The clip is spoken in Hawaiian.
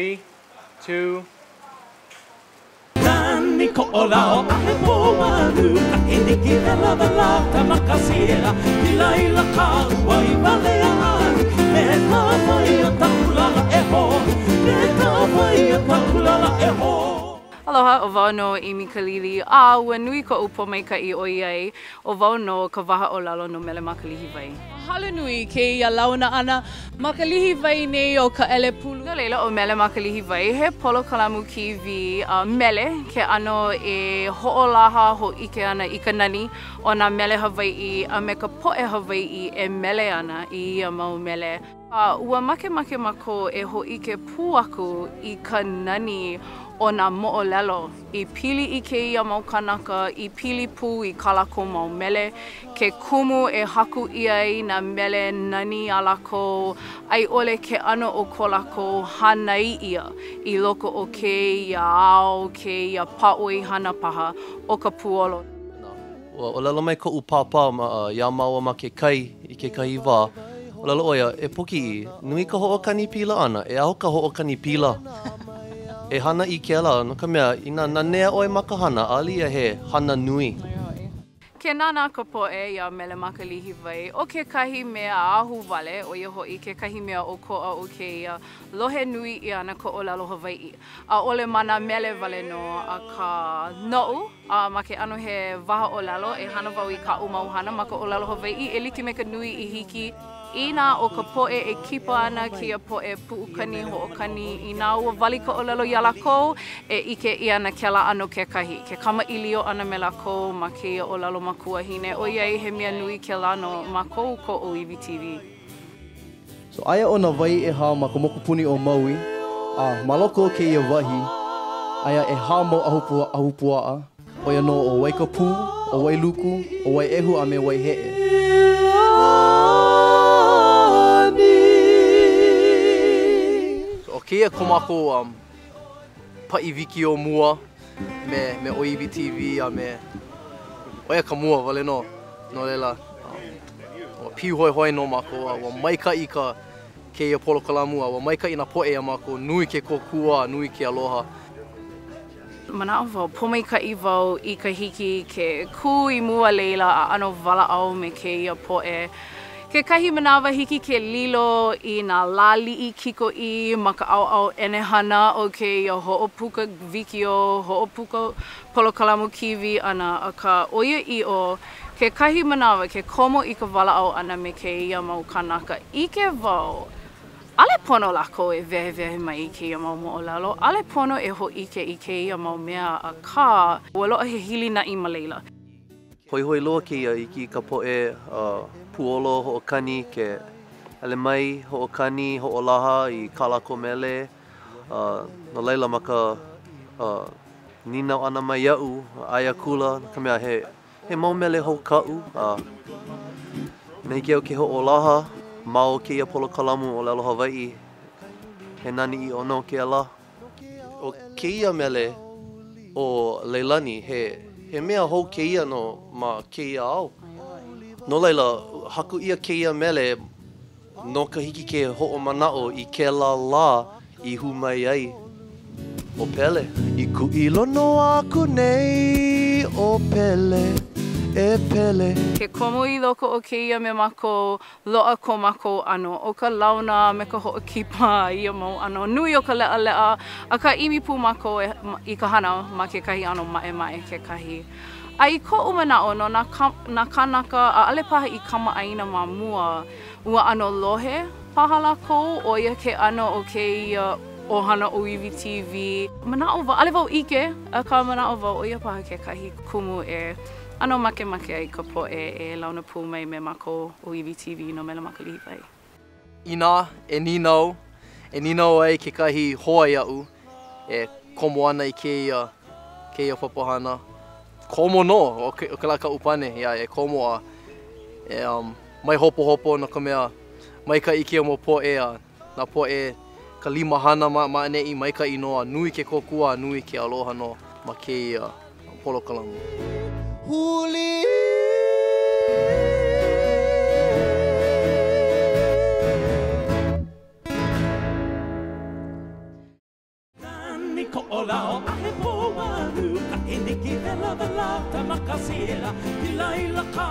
3, 2. Nani ko olao ahe poalu ka iniki vela vela tamakasira Ilaila ka wai balean me ka vai o takulala eho me ka vai o takulala eho. Aloha, o wau no ʻiwi Ma Ka Lihiwai. Ua nui ko upo maikaʻi o iai o wau no ka waha ʻōlelo no Mele Ma Ka Lihiwai. Mahalo nui ke ia launa ana ma ka lihiwai nei o ka ele pulu. No leila o Mele Ma Ka Lihiwai, he polo kalamu kiwi mele ke ano e hoʻolaha ho ike ana i ka nani o nā mele Hawaiʻi a me ka poʻe Hawaiʻi e mele ana i ia mau mele. Ua makemake mako e ho ike pū aku i ka nani o nā moʻolelo. I pili i kēia mau kanaka, i pili pū i ka lako mau mele. Ke kumu e haku ia i nā mele nani a lako, ai ole ke ano o ko lako hanai ia i loko o kēia ao, kēia paʻoi hana paha o ka puolo. Ua ʻōlelo mai koʻu pāpā ma ia maua ma ke kai i kekahi wā. ʻŌlelo ʻoia, e poki i, nui ka hoʻokani pila ana, e aho ka hoʻokani pila. E hana i ke ala, no ka mea, i nā nanea ʻoe ma ka hana, ali ia he hana nui. Ke nāna ka poʻe ia Mele Ma Ka Lihiwai o kekahi mea ahu wale, o ia hoʻi kekahi mea o koʻa o kēia lohe nui i ana ko ʻōlelo Hawaiʻi. A ʻole mana mele wale no a ka noʻu, ma ke ano he waha ʻōlelo, e hana wau i kaʻu mau hana ma ka ʻōlelo Hawaiʻi, e like me ka nui i hiki Ina o ka poʻe e kipa ana kia poʻe puʻukani hoʻokani i nā ua wali ka ʻōlelo ia lākou e ike i ana ke la ano kekahi. Ke kamaʻilio ana me lākou ma keia ʻōlelo makuahine. O iai he mea nui ke lano ma kou ko ʻōiwi TV. So aia o nā wai e hā ma ka mokupuni o Maui, ma loko o keia wahi, aia e hā mau ahupuaʻa, o ia no o Waikapu, o Wailuku, o Waiehu a me Waihee. Keia ko mako paʻiwiki o mua me ʻōiwi TV a me oia ka mua wale no leila ua pihoihoi no mako ua maikaʻi ka keia polo kalamu ua maikaʻi nā poʻe a mako nui ke kokua nui ke aloha. Manaʻo wau pomaikaʻi wau i ka hiki ke kū i mua leila a ano walaʻau me keia poʻe. Ke kahi manawa hiki ke lilo i nā lāliʻi kikoʻi ma ka ʻaoʻao ʻenehana o kēia hoʻopuka wikio, hoʻopuka polokalamu kiwi ana a ka oia iʻo ke kahi manawa ke komo i ka walaʻau ana me kēia mau kanaka. Ike wau, ale pono lākou e wehewehe mai i kēia mau moʻolelo, ale pono e hoʻike i kēia mau mea a ka ua loʻa he hilinaʻi ma leila. Hoihoi loa keia i ki ka poʻe puolo hoʻokani ke ele mai hoʻokani hoʻolaha i ka lako mele no leila ma ka ninau ana mai iaʻu aia kula ka mea he mau mele haukaʻu me hiki au ke hoʻolaha ma o keia polokalamu ʻōlelo Hawaiʻi he nani i ono ke ala o keia mele o Leilani he mea hou keia no ma keia au. No leila, haku ia keia mele no ka hiki ke hoʻomanaʻo i ke la i hu mai ai o Pele. I kuʻilono aku nei o Pele, e Pele. Ke komo i loko o keia me mako loa ko mako ano o ka launa me ka hoʻokipa ia mau ano nui o ka leʻaleʻa a ka ʻimi pū mako i ka hana ma kekahi ano maʻemaʻe kekahi. Ai koʻu manaʻo no nā kanaka ʻaʻale paha i kamaʻaina ma mua ua ano lohe paha lākou o ia ke ano o keia ʻohana ʻōiwi TV. Manaʻo wau, ʻaʻale wau ʻike a ka manaʻo wau o ia paha kekahi kumu e ano makemake ai ka poʻe e launa pū mai me mako ʻōiwi TV no Mele Ma Ka Lihiwai. Ina, e ninau ai kekahi hoa iaʻu e komo ana i keia papaʻana. Komo no, o ke la ka upane, ia e komo a mai hopo no ka mea maikaʻi kia mo poʻe a nā poʻe ka lima hana ma aneʻi maikaʻi noa nui ke kokua, nui ke aloha no ma keia polokalamu. ko o lao a he po manu ka iniki vela vela ta makasira. Ki laila ka